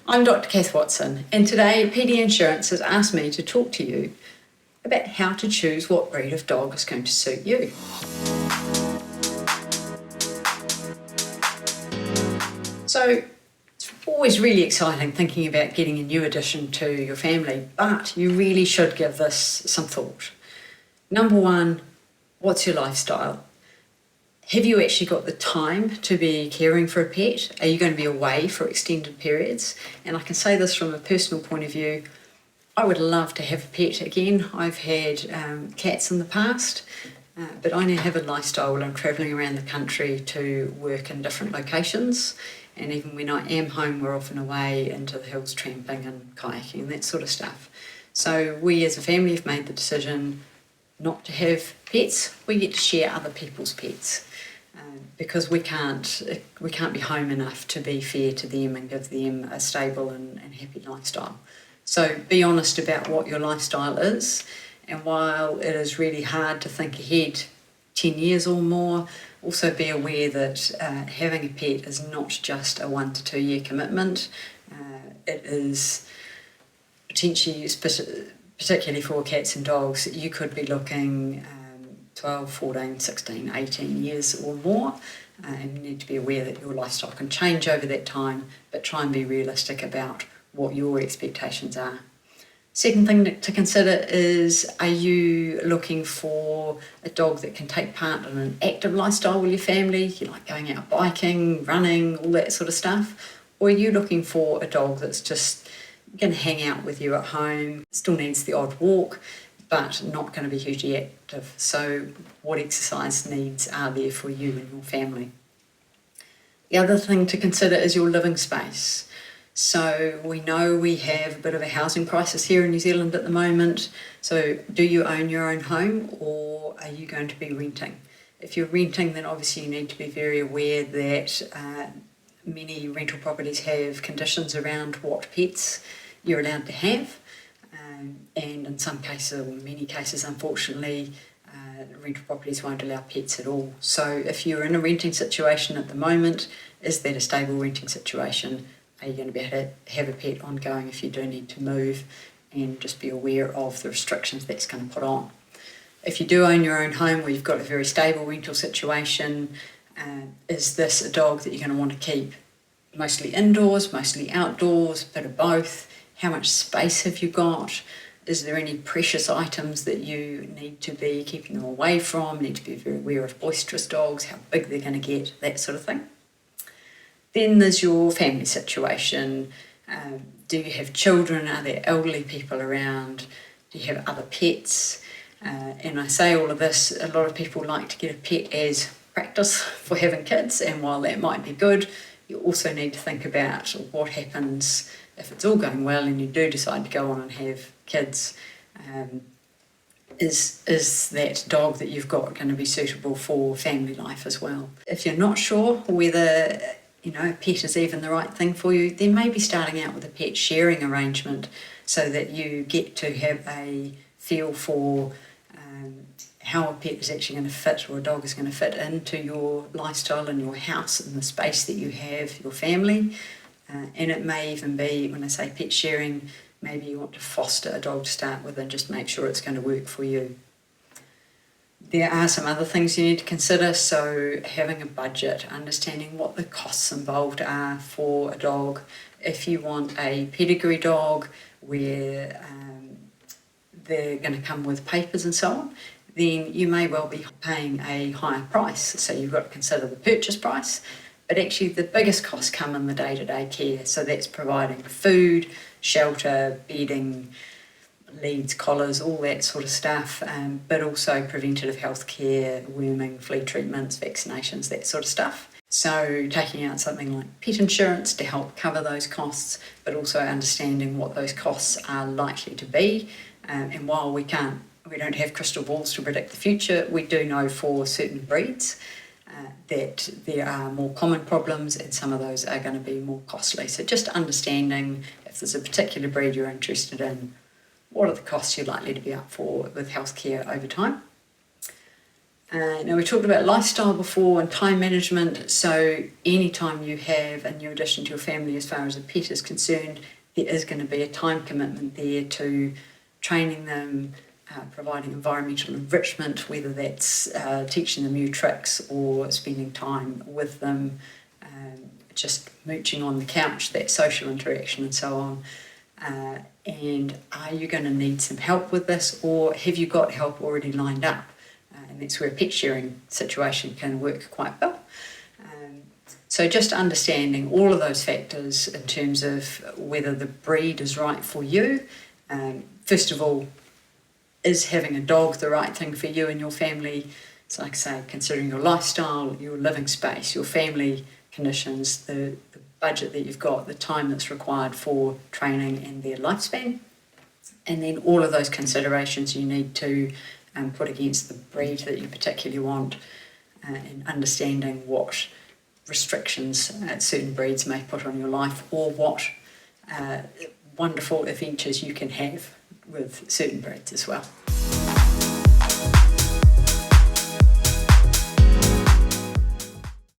I'm Dr. Cath Watson, and today PD Insurance has asked me to talk to you about how to choose what breed of dog is going to suit you. So it's always really exciting thinking about getting a new addition to your family, but you really should give this some thought. Number one, what's your lifestyle? Have you actually got the time to be caring for a pet? Are you going to be away for extended periods? And I can say this from a personal point of view, I would love to have a pet again. I've had cats in the past, but I now have a lifestyle where I'm travelling around the country to work in different locations. And even when I am home, we're often away into the hills tramping and kayaking and that sort of stuff. So we as a family have made the decision not to have pets. We get to share other people's pets. Because we can't be home enough to be fair to them and give them a stable and happy lifestyle. So be honest about what your lifestyle is, and while it is really hard to think ahead 10 years or more, also be aware that having a pet is not just a 1 to 2 year commitment. It is potentially, particularly for cats and dogs, you could be looking 12, 14, 16, 18 years or more, and you need to be aware that your lifestyle can change over that time, but try and be realistic about what your expectations are. Second thing to consider is, are you looking for a dog that can take part in an active lifestyle with your family? You like going out biking, running, all that sort of stuff? Or are you looking for a dog that's just going to hang out with you at home, still needs the odd walk, but not going to be hugely active? So what exercise needs are there for you and your family? The other thing to consider is your living space. So we know we have a bit of a housing crisis here in New Zealand at the moment. So do you own your own home, or are you going to be renting? If you're renting, then obviously you need to be very aware that many rental properties have conditions around what pets you're allowed to have. And in some cases, or many cases, unfortunately, rental properties won't allow pets at all. So if you're in a renting situation at the moment, is that a stable renting situation? Are you going to be able to have a pet ongoing if you do need to move? And just be aware of the restrictions that's going to put on. If you do own your own home where you've got a very stable rental situation, is this a dog that you're going to want to keep mostly indoors, mostly outdoors, a bit of both? How much space have you got? Is there any precious items that you need to be keeping them away from? Need to be very aware of boisterous dogs, how big they're going to get, that sort of thing. Then there's your family situation. Do you have children? Are there elderly people around? Do you have other pets? And I say all of this, a lot of people like to get a pet as practice for having kids, and while that might be good, you also need to think about what happens if it's all going well and you do decide to go on and have kids. Is that dog that you've got going to be suitable for family life as well? If you're not sure whether a pet is even the right thing for you, then maybe starting out with a pet sharing arrangement so that you get to have a feel for how a pet is actually going to fit, or a dog is going to fit into your lifestyle and your house and the space that you have, your family. And it may even be, when I say pet sharing, maybe you want to foster a dog to start with and just make sure it's going to work for you. There are some other things you need to consider, so having a budget, understanding what the costs involved are for a dog. If you want a pedigree dog where they're going to come with papers and so on, then you may well be paying a higher price. So you've got to consider the purchase price, but actually the biggest costs come in the day-to-day care. So that's providing food, shelter, bedding, leads, collars, all that sort of stuff, but also preventative health care, worming, flea treatments, vaccinations, that sort of stuff. So taking out something like pet insurance to help cover those costs, but also understanding what those costs are likely to be. And while we don't have crystal balls to predict the future, we do know for certain breeds that there are more common problems, and some of those are going to be more costly. So just understanding if there's a particular breed you're interested in, what are the costs you're likely to be up for with healthcare over time. Now, we talked about lifestyle before and time management. So anytime you have a new addition to your family as far as a pet is concerned, there is going to be a time commitment there to training them, providing environmental enrichment, whether that's teaching them new tricks or spending time with them, just mooching on the couch, that social interaction and so on. And are you going to need some help with this, or have you got help already lined up? And that's where a pet sharing situation can work quite well. So just understanding all of those factors in terms of whether the breed is right for you. First of all, is having a dog the right thing for you and your family? So like I say, considering your lifestyle, your living space, your family conditions, the budget that you've got, the time that's required for training and their lifespan. And then all of those considerations you need to put against the breed that you particularly want, and understanding what restrictions certain breeds may put on your life, or what wonderful adventures you can have with certain breeds as well.